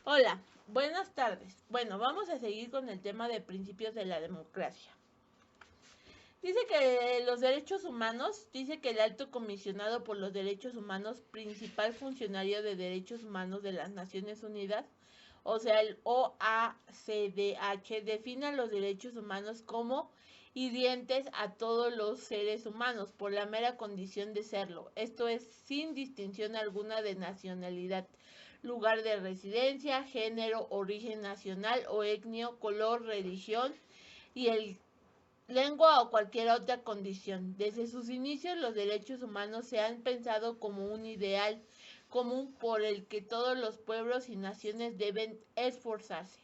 Hola, buenas tardes. Bueno, vamos a seguir con el tema de principios de la democracia. Dice que los derechos humanos, dice que el alto comisionado por los derechos humanos, principal funcionario de derechos humanos de las Naciones Unidas, o sea, el OACDH, define a los derechos humanos como hirientes a todos los seres humanos por la mera condición de serlo, esto es, sin distinción alguna de nacionalidad, lugar de residencia, género, origen nacional o etnio, color, religión y el lengua o cualquier otra condición. Desde sus inicios los derechos humanos se han pensado como un ideal común por el que todos los pueblos y naciones deben esforzarse.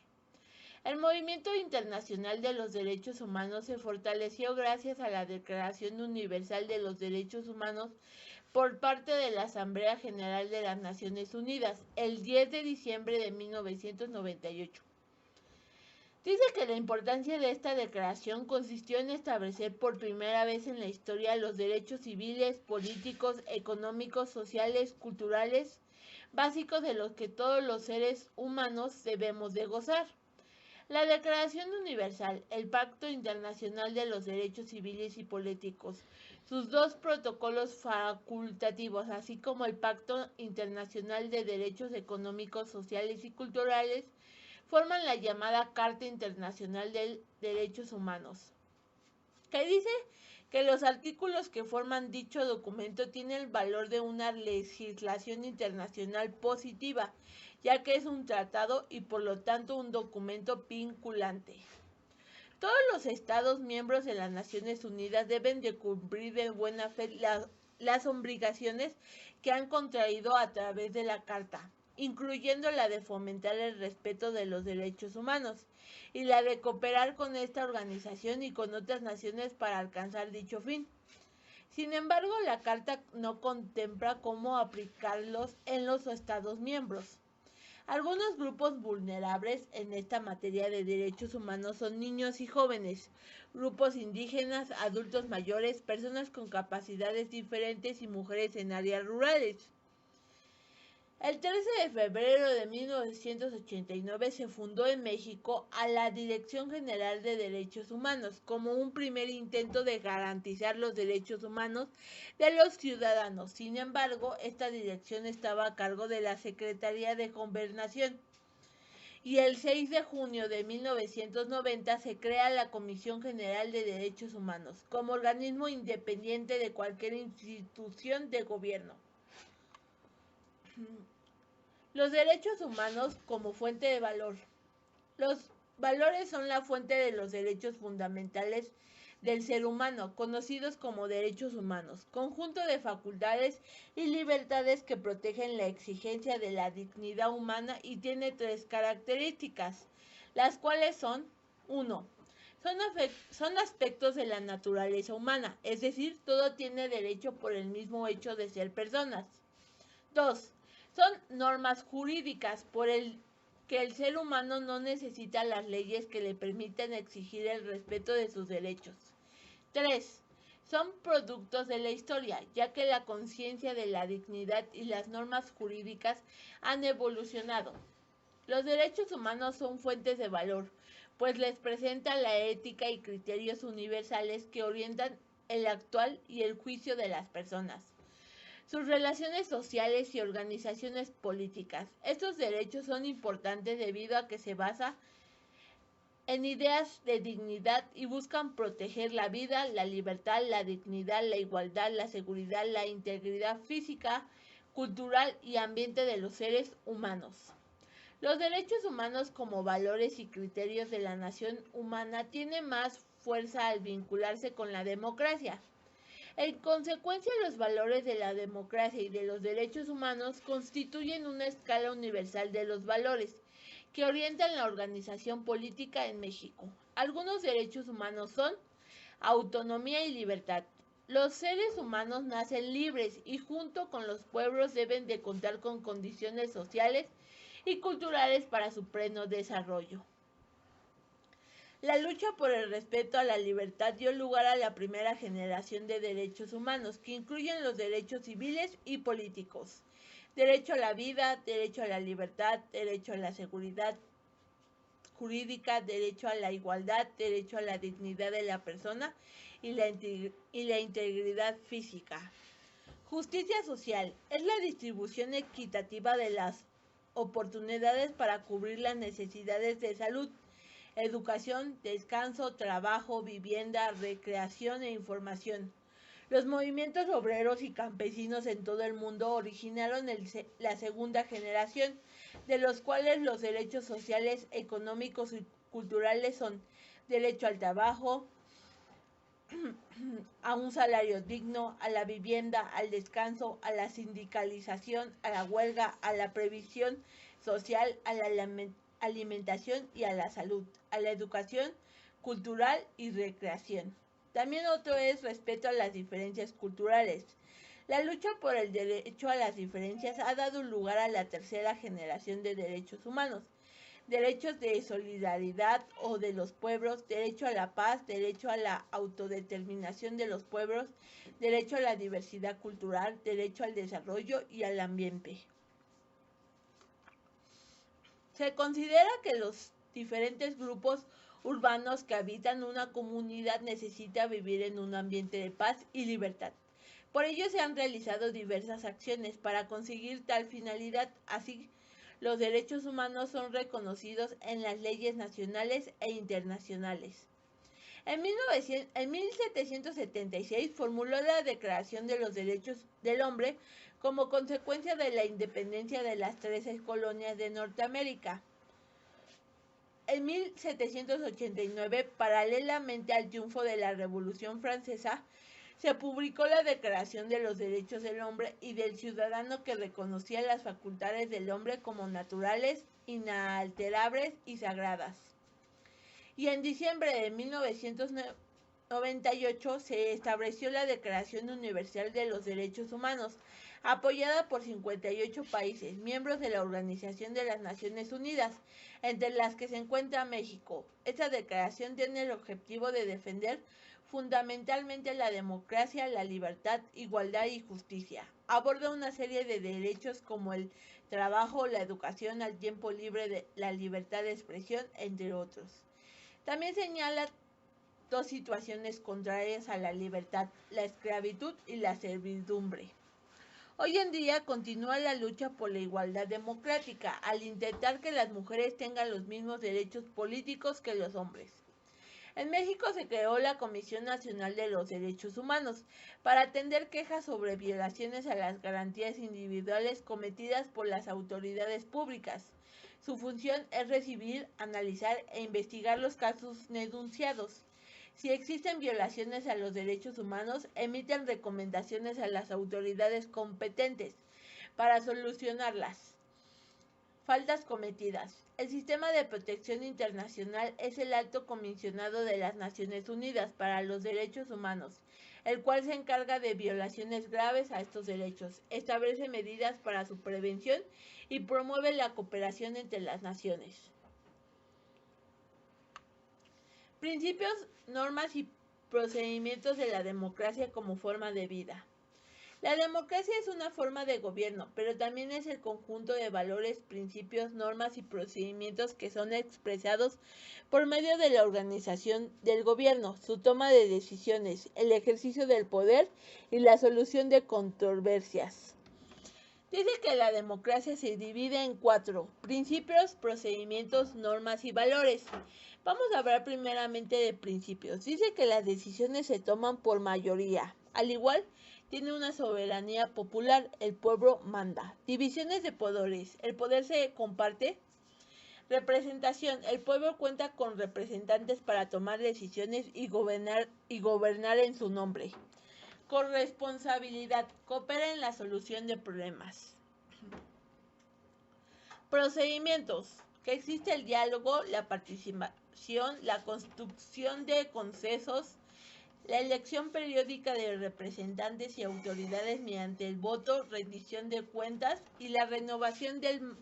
El movimiento internacional de los derechos humanos se fortaleció gracias a la Declaración Universal de los Derechos Humanos por parte de la Asamblea General de las Naciones Unidas el 10 de diciembre de 1998. Dice que la importancia de esta declaración consistió en establecer por primera vez en la historia los derechos civiles, políticos, económicos, sociales, culturales, básicos de los que todos los seres humanos debemos de gozar. La Declaración Universal, el Pacto Internacional de los Derechos Civiles y Políticos, sus dos protocolos facultativos, así como el Pacto Internacional de Derechos Económicos, Sociales y Culturales, forman la llamada Carta Internacional de Derechos Humanos, que dice que los artículos que forman dicho documento tienen el valor de una legislación internacional positiva, ya que es un tratado y por lo tanto un documento vinculante. Todos los Estados miembros de las Naciones Unidas deben de cumplir de buena fe las obligaciones que han contraído a través de la Carta, incluyendo la de fomentar el respeto de los derechos humanos y la de cooperar con esta organización y con otras naciones para alcanzar dicho fin. Sin embargo, la Carta no contempla cómo aplicarlos en los Estados miembros. Algunos grupos vulnerables en esta materia de derechos humanos son niños y jóvenes, grupos indígenas, adultos mayores, personas con capacidades diferentes y mujeres en áreas rurales. El 13 de febrero de 1989 se fundó en México a la Dirección General de Derechos Humanos como un primer intento de garantizar los derechos humanos de los ciudadanos. Sin embargo, esta dirección estaba a cargo de la Secretaría de Gobernación. Y el 6 de junio de 1990 se crea la Comisión General de Derechos Humanos como organismo independiente de cualquier institución de gobierno. Los derechos humanos como fuente de valor. Los valores son la fuente de los derechos fundamentales del ser humano, conocidos como derechos humanos, conjunto de facultades y libertades que protegen la exigencia de la dignidad humana y tiene tres características, las cuales son 1. Son aspectos de la naturaleza humana, es decir, todo tiene derecho por el mismo hecho de ser personas. 2. Son normas jurídicas por el que el ser humano no necesita las leyes que le permiten exigir el respeto de sus derechos. 3. Son productos de la historia, ya que la conciencia de la dignidad y las normas jurídicas han evolucionado. Los derechos humanos son fuentes de valor, pues les presentan la ética y criterios universales que orientan el actual y el juicio de las personas. Sus relaciones sociales y organizaciones políticas. Estos derechos son importantes debido a que se basan en ideas de dignidad y buscan proteger la vida, la libertad, la dignidad, la igualdad, la seguridad, la integridad física, cultural y ambiente de los seres humanos. Los derechos humanos como valores y criterios de la nación humana tienen más fuerza al vincularse con la democracia. En consecuencia, los valores de la democracia y de los derechos humanos constituyen una escala universal de los valores que orientan la organización política en México. Algunos derechos humanos son autonomía y libertad. Los seres humanos nacen libres y junto con los pueblos deben de contar con condiciones sociales y culturales para su pleno desarrollo. La lucha por el respeto a la libertad dio lugar a la primera generación de derechos humanos, que incluyen los derechos civiles y políticos. derecho a la vida, derecho a la libertad, derecho a la seguridad jurídica, derecho a la igualdad, derecho a la dignidad de la persona y la integridad física. Justicia social es la distribución equitativa de las oportunidades para cubrir las necesidades de salud, educación, descanso, trabajo, vivienda, recreación e información. Los movimientos obreros y campesinos en todo el mundo originaron la segunda generación, de los cuales los derechos sociales, económicos y culturales son derecho al trabajo, a un salario digno, a la vivienda, al descanso, a la sindicalización, a la huelga, a la previsión social, a la alimentación y a la salud, a la educación cultural y recreación. También otro es respeto a las diferencias culturales. La lucha por el derecho a las diferencias ha dado lugar a la tercera generación de derechos humanos. Derechos de solidaridad o de los pueblos, derecho a la paz, derecho a la autodeterminación de los pueblos, derecho a la diversidad cultural, derecho al desarrollo y al ambiente. Se considera que los diferentes grupos urbanos que habitan una comunidad necesitan vivir en un ambiente de paz y libertad. Por ello se han realizado diversas acciones para conseguir tal finalidad, así los derechos humanos son reconocidos en las leyes nacionales e internacionales. En 1776 formuló la Declaración de los Derechos del Hombre como consecuencia de la independencia de las 13 colonias de Norteamérica. En 1789, paralelamente al triunfo de la Revolución Francesa, se publicó la Declaración de los Derechos del Hombre y del Ciudadano, que reconocía las facultades del hombre como naturales, inalterables y sagradas. Y en diciembre de 1998 se estableció la Declaración Universal de los Derechos Humanos, apoyada por 58 países, miembros de la Organización de las Naciones Unidas, entre las que se encuentra México. Esta declaración tiene el objetivo de defender fundamentalmente la democracia, la libertad, igualdad y justicia. Aborda una serie de derechos como el trabajo, la educación, el tiempo libre, la libertad de expresión, entre otros. También señala dos situaciones contrarias a la libertad: la esclavitud y la servidumbre. Hoy en día continúa la lucha por la igualdad democrática, al intentar que las mujeres tengan los mismos derechos políticos que los hombres. En México se creó la Comisión Nacional de los Derechos Humanos para atender quejas sobre violaciones a las garantías individuales cometidas por las autoridades públicas. Su función es recibir, analizar e investigar los casos denunciados. Si existen violaciones a los derechos humanos, emiten recomendaciones a las autoridades competentes para solucionarlas. Faltas cometidas. El Sistema de Protección Internacional es el Alto Comisionado de las Naciones Unidas para los Derechos Humanos, el cual se encarga de violaciones graves a estos derechos, establece medidas para su prevención y promueve la cooperación entre las naciones. Principios, normas y procedimientos de la democracia como forma de vida. La democracia es una forma de gobierno, pero también es el conjunto de valores, principios, normas y procedimientos que son expresados por medio de la organización del gobierno, su toma de decisiones, el ejercicio del poder y la solución de controversias. Dice que la democracia se divide en 4: principios, procedimientos, normas y valores. Vamos a hablar primeramente de principios. Dice que las decisiones se toman por mayoría. Al igual, tiene una soberanía popular, el pueblo manda. Divisiones de poderes, el poder se comparte. Representación, el pueblo cuenta con representantes para tomar decisiones y gobernar en su nombre. Corresponsabilidad, coopera en la solución de problemas. Procedimientos, que existe el diálogo, la participación, la construcción de consensos, la elección periódica de representantes y autoridades mediante el voto, rendición de cuentas y la renovación del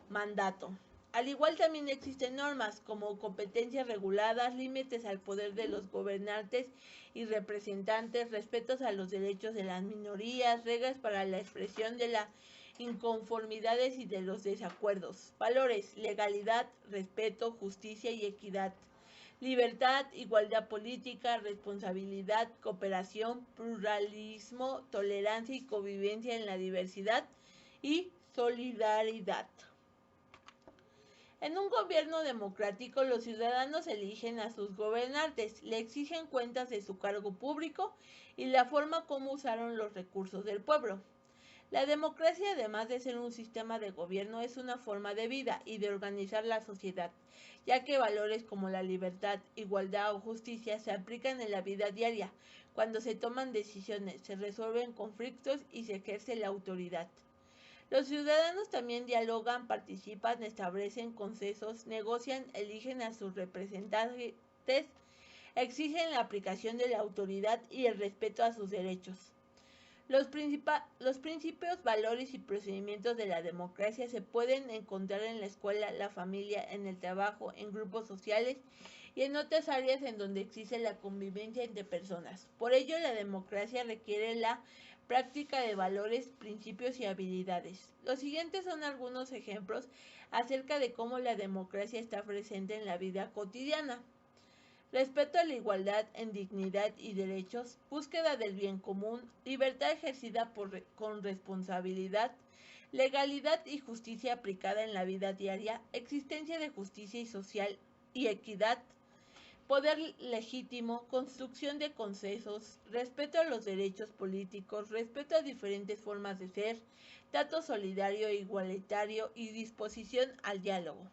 mandato. Al igual también existen normas como competencias reguladas, límites al poder de los gobernantes y representantes, respetos a los derechos de las minorías, reglas para la expresión de la inconformidades y de los desacuerdos. Valores: legalidad, respeto, justicia y equidad. Libertad, igualdad política, responsabilidad, cooperación, pluralismo, tolerancia y convivencia en la diversidad y solidaridad. En un gobierno democrático, los ciudadanos eligen a sus gobernantes, le exigen cuentas de su cargo público y la forma como usaron los recursos del pueblo. La democracia, además de ser un sistema de gobierno, es una forma de vida y de organizar la sociedad, ya que valores como la libertad, igualdad o justicia se aplican en la vida diaria, cuando se toman decisiones, se resuelven conflictos y se ejerce la autoridad. Los ciudadanos también dialogan, participan, establecen consensos, negocian, eligen a sus representantes, exigen la aplicación de la autoridad y el respeto a sus derechos. Los principios, valores y procedimientos de la democracia se pueden encontrar en la escuela, la familia, en el trabajo, en grupos sociales y en otras áreas en donde existe la convivencia entre personas. Por ello, la democracia requiere la práctica de valores, principios y habilidades. Los siguientes son algunos ejemplos acerca de cómo la democracia está presente en la vida cotidiana. Respeto a la igualdad en dignidad y derechos, búsqueda del bien común, libertad ejercida con responsabilidad, legalidad y justicia aplicada en la vida diaria, existencia de justicia y social y equidad, poder legítimo, construcción de consensos, respeto a los derechos políticos, respeto a diferentes formas de ser, trato solidario e igualitario y disposición al diálogo.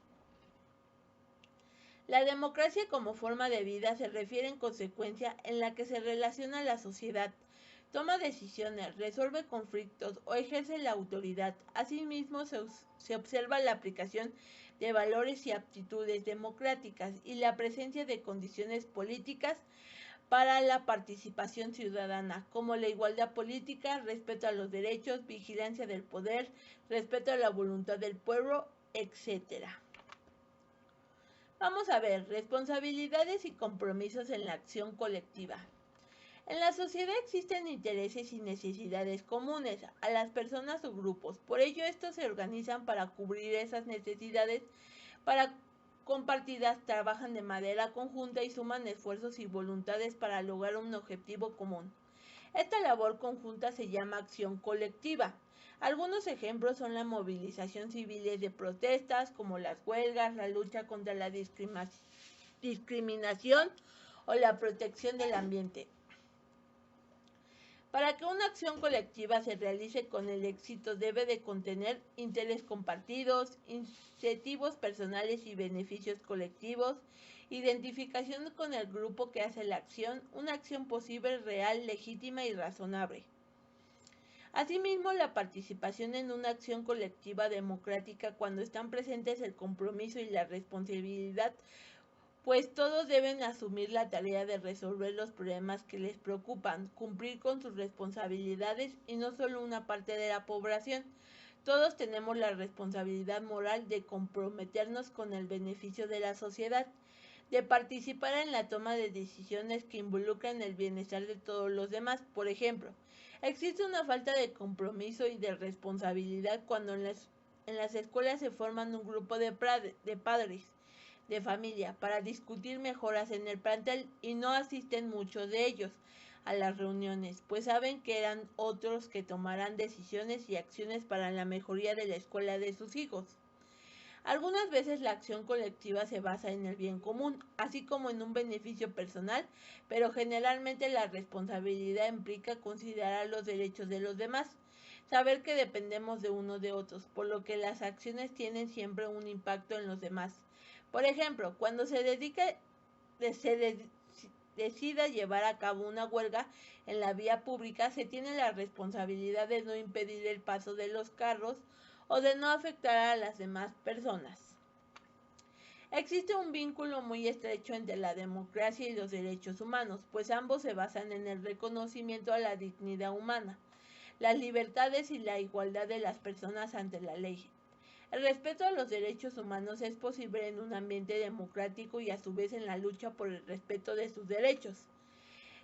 La democracia como forma de vida se refiere en consecuencia en la que se relaciona la sociedad, toma decisiones, resuelve conflictos o ejerce la autoridad. Asimismo, se observa la aplicación de valores y aptitudes democráticas y la presencia de condiciones políticas para la participación ciudadana, como la igualdad política, respeto a los derechos, vigilancia del poder, respeto a la voluntad del pueblo, etc. Vamos a ver, responsabilidades y compromisos en la acción colectiva. En la sociedad existen intereses y necesidades comunes a las personas o grupos, por ello estos se organizan para cubrir esas necesidades compartidas, trabajan de manera conjunta y suman esfuerzos y voluntades para lograr un objetivo común. Esta labor conjunta se llama acción colectiva. Algunos ejemplos son la movilización civil de protestas, como las huelgas, la lucha contra la discriminación o la protección del ambiente. Para que una acción colectiva se realice con el éxito debe de contener interés compartidos, incentivos personales y beneficios colectivos, identificación con el grupo que hace la acción, una acción posible, real, legítima y razonable. Asimismo, la participación en una acción colectiva democrática cuando están presentes el compromiso y la responsabilidad, pues todos deben asumir la tarea de resolver los problemas que les preocupan, cumplir con sus responsabilidades y no solo una parte de la población. Todos tenemos la responsabilidad moral de comprometernos con el beneficio de la sociedad, de participar en la toma de decisiones que involucran el bienestar de todos los demás. Por ejemplo, existe una falta de compromiso y de responsabilidad cuando en las escuelas se forman un grupo de padres de familia para discutir mejoras en el plantel y no asisten muchos de ellos a las reuniones, pues saben que eran otros que tomarán decisiones y acciones para la mejoría de la escuela de sus hijos. Algunas veces la acción colectiva se basa en el bien común, así como en un beneficio personal, pero generalmente la responsabilidad implica considerar los derechos de los demás, saber que dependemos de unos de otros, por lo que las acciones tienen siempre un impacto en los demás. Por ejemplo, cuando se decida llevar a cabo una huelga en la vía pública, se tiene la responsabilidad de no impedir el paso de los carros o de no afectar a las demás personas. Existe un vínculo muy estrecho entre la democracia y los derechos humanos, pues ambos se basan en el reconocimiento a la dignidad humana, las libertades y la igualdad de las personas ante la ley. El respeto a los derechos humanos es posible en un ambiente democrático y a su vez en la lucha por el respeto de sus derechos.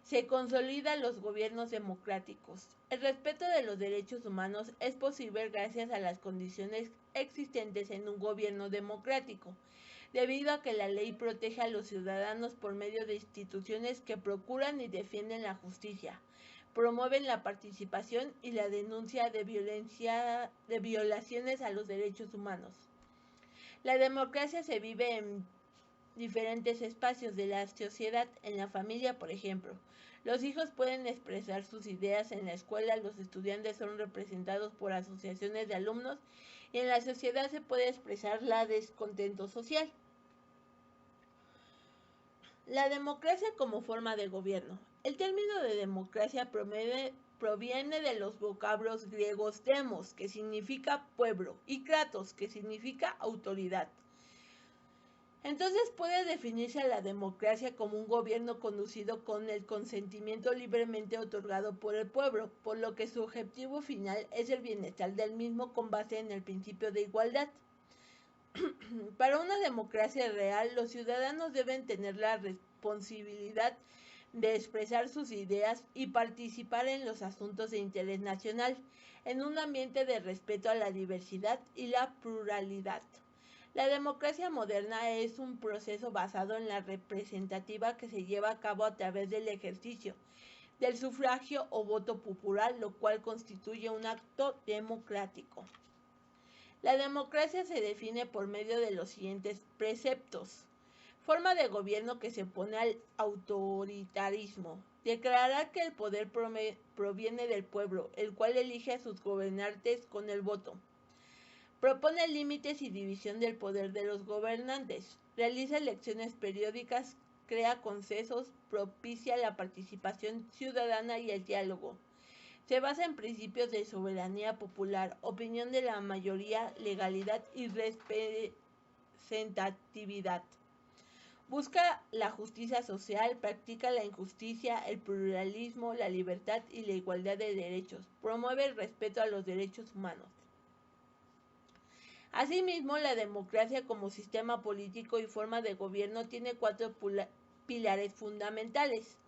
Se consolidan los gobiernos democráticos. El respeto de los derechos humanos es posible gracias a las condiciones existentes en un gobierno democrático, debido a que la ley protege a los ciudadanos por medio de instituciones que procuran y defienden la justicia, promueven la participación y la denuncia de violaciones a los derechos humanos. La democracia se vive en diferentes espacios de la sociedad, en la familia, por ejemplo. Los hijos pueden expresar sus ideas en la escuela, los estudiantes son representados por asociaciones de alumnos y en la sociedad se puede expresar la descontento social. La democracia como forma de gobierno. El término de democracia proviene de los vocablos griegos demos, que significa pueblo, y kratos, que significa autoridad. Entonces puede definirse a la democracia como un gobierno conducido con el consentimiento libremente otorgado por el pueblo, por lo que su objetivo final es el bienestar del mismo con base en el principio de igualdad. Para una democracia real, los ciudadanos deben tener la responsabilidad de expresar sus ideas y participar en los asuntos de interés nacional, en un ambiente de respeto a la diversidad y la pluralidad. La democracia moderna es un proceso basado en la representativa que se lleva a cabo a través del ejercicio del sufragio o voto popular, lo cual constituye un acto democrático. La democracia se define por medio de los siguientes preceptos. Forma de gobierno que se opone al autoritarismo. Declarar que el poder proviene del pueblo, el cual elige a sus gobernantes con el voto. Propone límites y división del poder de los gobernantes. Realiza elecciones periódicas, crea consensos, propicia la participación ciudadana y el diálogo. Se basa en principios de soberanía popular, opinión de la mayoría, legalidad y representatividad. Busca la justicia social, practica la injusticia, el pluralismo, la libertad y la igualdad de derechos. Promueve el respeto a los derechos humanos. Asimismo, la democracia como sistema político y forma de gobierno tiene 4 pilares fundamentales.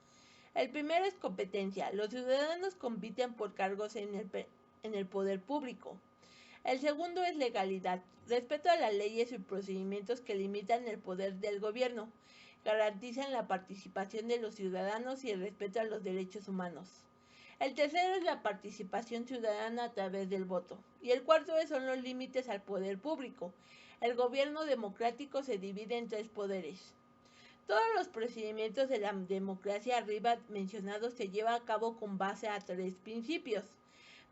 El primero es competencia. Los ciudadanos compiten por cargos en el poder público. El segundo es legalidad. Respeto a las leyes y procedimientos que limitan el poder del gobierno. Garantizan la participación de los ciudadanos y el respeto a los derechos humanos. El tercero es la participación ciudadana a través del voto. Y el cuarto son los límites al poder público. El gobierno democrático se divide en 3 poderes. Todos los procedimientos de la democracia arriba mencionados se llevan a cabo con base a 3 principios.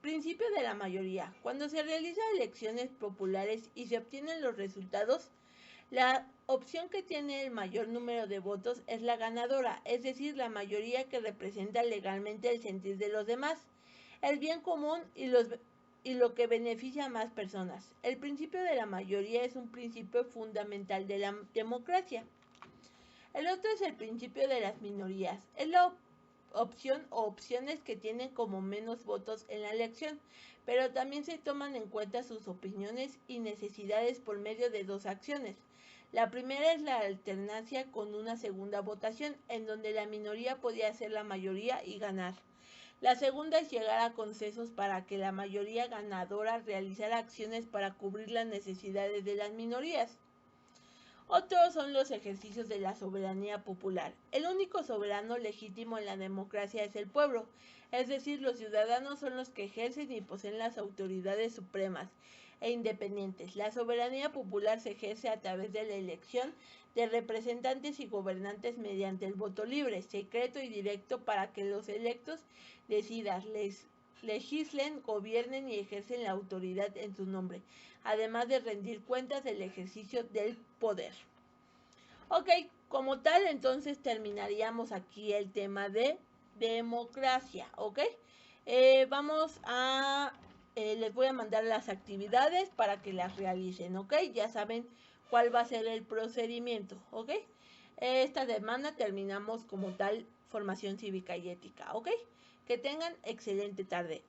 Principio de la mayoría. Cuando se realizan elecciones populares y se obtienen los resultados, la opción que tiene el mayor número de votos es la ganadora, es decir, la mayoría que representa legalmente el sentir de los demás, el bien común y lo que beneficia a más personas. El principio de la mayoría es un principio fundamental de la democracia. El otro es el principio de las minorías. Es la opción o opciones que tienen como menos votos en la elección, pero también se toman en cuenta sus opiniones y necesidades por medio de 2 acciones. La primera es la alternancia con una segunda votación, en donde la minoría podía ser la mayoría y ganar. La segunda es llegar a consensos para que la mayoría ganadora realizara acciones para cubrir las necesidades de las minorías. Otros son los ejercicios de la soberanía popular. El único soberano legítimo en la democracia es el pueblo, es decir, los ciudadanos son los que ejercen y poseen las autoridades supremas e independientes. La soberanía popular se ejerce a través de la elección de representantes y gobernantes mediante el voto libre, secreto y directo para que los electos decidan, legislen, gobiernen y ejercen la autoridad en su nombre, además de rendir cuentas del ejercicio del poder. Ok, como tal, entonces terminaríamos aquí el tema de democracia, ¿ok? Les voy a mandar las actividades para que las realicen, ¿ok? Ya saben cuál va a ser el procedimiento, ¿ok? Esta semana terminamos como tal formación cívica y ética, ¿ok? Que tengan excelente tarde.